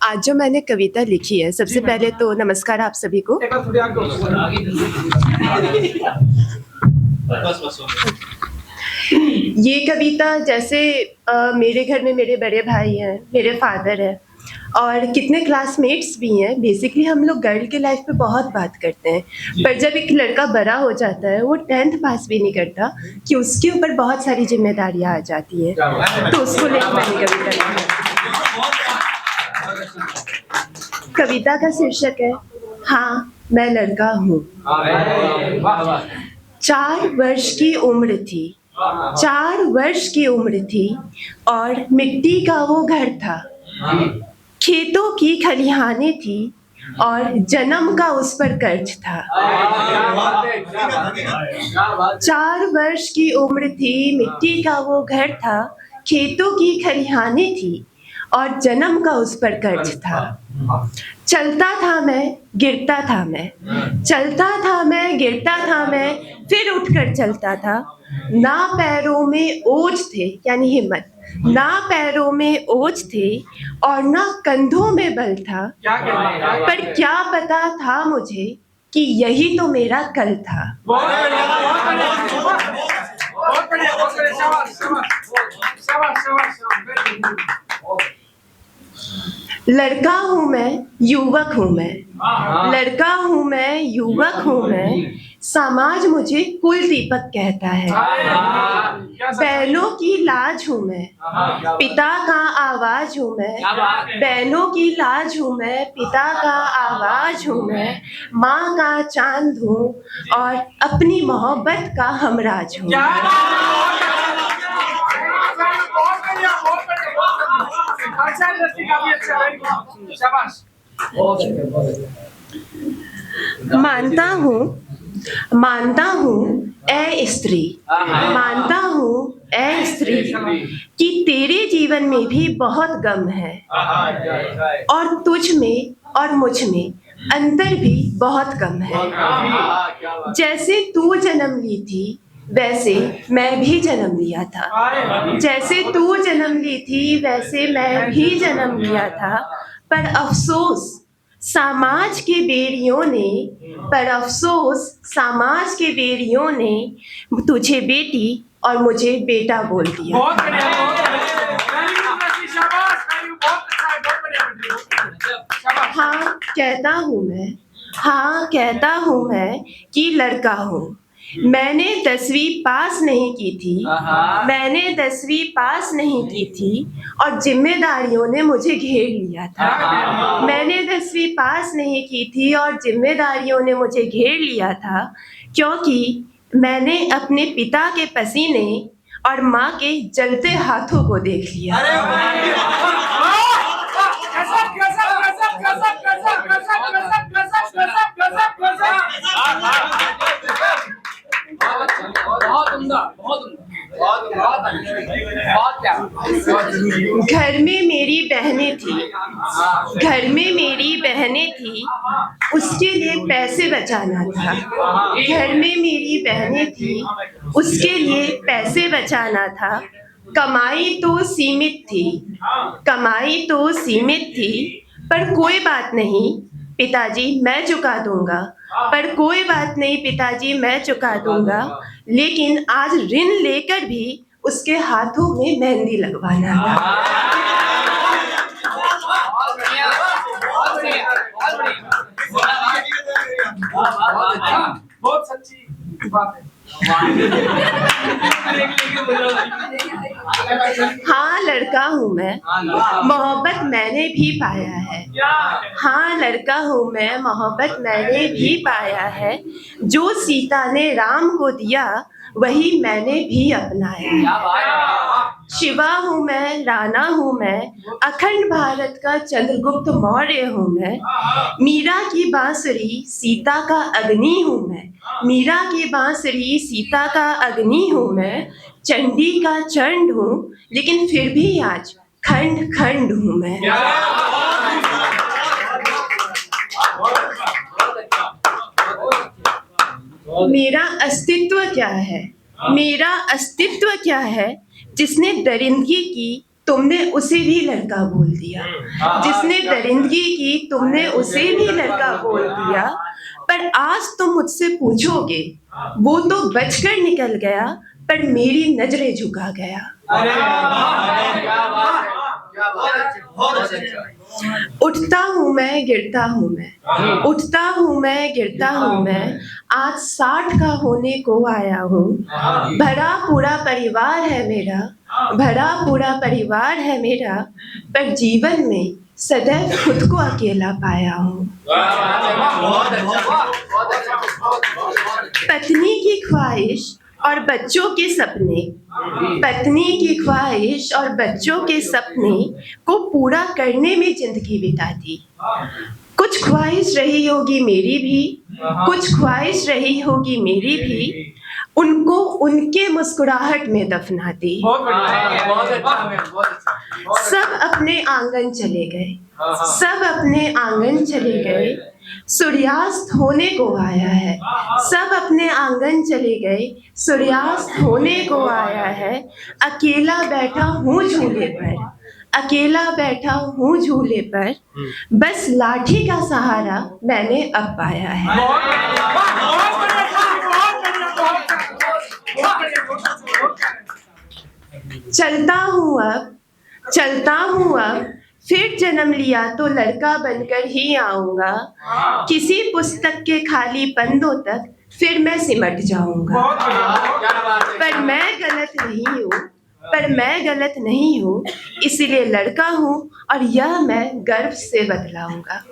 आज जो मैंने कविता लिखी है, सबसे पहले तो नमस्कार आप सभी को। ये कविता जैसे मेरे घर में मेरे बड़े भाई हैं, मेरे फादर हैं और कितने क्लासमेट्स भी हैं। बेसिकली हम लोग गर्ल के लाइफ पे बहुत बात करते हैं, पर जब एक लड़का बड़ा हो जाता है, वो 10th पास भी नहीं करता कि उसके ऊपर बहुत सारी जिम्मेदारियां आ जाती हैं, तो उसको लेकर मैंने कविता लिखी। कविता का शीर्षक है हाँ मैं लड़का हूँ। 4 वर्ष की उम्र थी, 4 वर्ष की उम्र थी और मिट्टी का वो घर था, खेतों की खलिहानें थी और जन्म का उस पर कर्ज था। 4 वर्ष की उम्र थी, मिट्टी का वो घर था, खेतों की खलिहानें थी और जन्म का उस पर कर्ज था। चलता था मैं, गिरता था मैं, चलता था मैं, गिरता था मैं, फिर उठकर चलता था। ना पैरों में ओज थे यानी हिम्मत, ना पैरों में ओज थे और ना कंधों में बल था, पर क्या पता था मुझे कि यही तो मेरा कल था। लड़का हूँ मैं, युवक हूँ मैं, लड़का हूँ मैं, युवक हूँ मैं, समाज मुझे कुल दीपक कहता है। बहनों की लाज हूँ मैं, पिता का आवाज हूँ मैं, बहनों की लाज हूँ मैं, पिता का आवाज हूँ मैं, माँ का चांद हूँ और अपनी मोहब्बत का हमराज हूँ। मानता हूँ ऐ स्त्री, मानता हूँ ऐ स्त्री कि तेरे जीवन में भी बहुत गम है और तुझ में और मुझ में अंतर भी बहुत कम है। जैसे तू जन्म ली थी वैसे मैं भी जन्म लिया था, जैसे तू जन्म ली थी वैसे मैं भी जन्म लिया था, पर अफसोस समाज के बेरियों ने, पर अफसोस समाज के बेरियों ने तुझे बेटी और मुझे बेटा बोल दिया। हाँ कहता हूँ मैं, हाँ कहता हूँ मैं कि लड़का हूँ। मैंने 10वीं पास नहीं की थी, मैंने 10वीं पास नहीं की थी और जिम्मेदारियों ने मुझे घेर लिया था। मैंने 10वीं पास नहीं की थी और जिम्मेदारियों ने मुझे घेर लिया था, क्योंकि मैंने अपने पिता के पसीने और माँ के जलते हाथों को देख लिया। घर में मेरी बहनें थी, घर में मेरी बहनें थी, उसके लिए पैसे बचाना था। घर में मेरी बहनें थी, उसके लिए पैसे बचाना था। कमाई तो सीमित थी, कमाई तो सीमित थी, पर कोई बात नहीं पिताजी मैं चुका दूंगा, पर कोई बात नहीं पिताजी मैं चुका दूंगा। लेकिन आज ऋण लेकर भी उसके हाथों में मेहंदी लगवाना था। बहुत सच्ची बात है। हाँ लड़का हूँ मैं, मोहब्बत मैंने भी पाया है। हाँ लड़का हूँ मैं, मोहब्बत मैंने भी पाया है। जो सीता ने राम को दिया वही मैंने भी अपनाया। शिवा हूँ मैं, राणा हूँ मैं, अखंड भारत का चंद्रगुप्त मौर्य हूँ मैं। मीरा की बांसुरी सीता का अग्नि हूँ मैं, मीरा की बांसुरी सीता का अग्नि हूँ मैं। चंडी का चंड हूँ लेकिन फिर भी आज खंड खंड हूँ मैं। मेरा अस्तित्व क्या है, मेरा अस्तित्व क्या है, जिसने दरिंदगी की तुमने उसे भी लड़का बोल दिया, जिसने दरिंदगी की तुमने उसे भी लड़का बोल दिया। पर आज तुम मुझसे पूछोगे, वो तो बचकर निकल गया पर मेरी नजरें झुका गया। उठता हूँ मैं, गिरता हूँ मैं, उठता हूँ मैं, गिरता हूँ मैं। आज 60 का होने को आया हूँ। भरा पूरा परिवार है मेरा, भरा पूरा परिवार है मेरा, पर जीवन में सदैव खुद को अकेला पाया हूँ। पत्नी की ख्वाहिश और बच्चों के सपने, पत्नी की ख्वाहिश और बच्चों के सपने को पूरा करने में जिंदगी बिता दी। कुछ ख्वाहिश रही होगी मेरी भी, कुछ ख्वाहिश रही होगी मेरी भी, उनको उनके मुस्कुराहट में दफना दी। सब अपने आंगन चले गए, सब अपने आंगन चले गए, सूर्यास्त होने को आया है। सब अपने आंगन चले गए, सूर्यास्त होने को आया है। अकेला बैठा हूँ झूले पर, अकेला बैठा हूँ झूले पर, बस लाठी का सहारा मैंने अब पाया है। चलता हूँ अब, चलता हूँ अब, फिर जन्म लिया तो लड़का बनकर ही आऊंगा। किसी पुस्तक के खाली पन्नों तक फिर मैं सिमट जाऊंगा। पर मैं गलत नहीं हूँ, पर मैं गलत नहीं हूँ, इसलिए लड़का हूँ और यह मैं गर्व से बतलाऊंगा।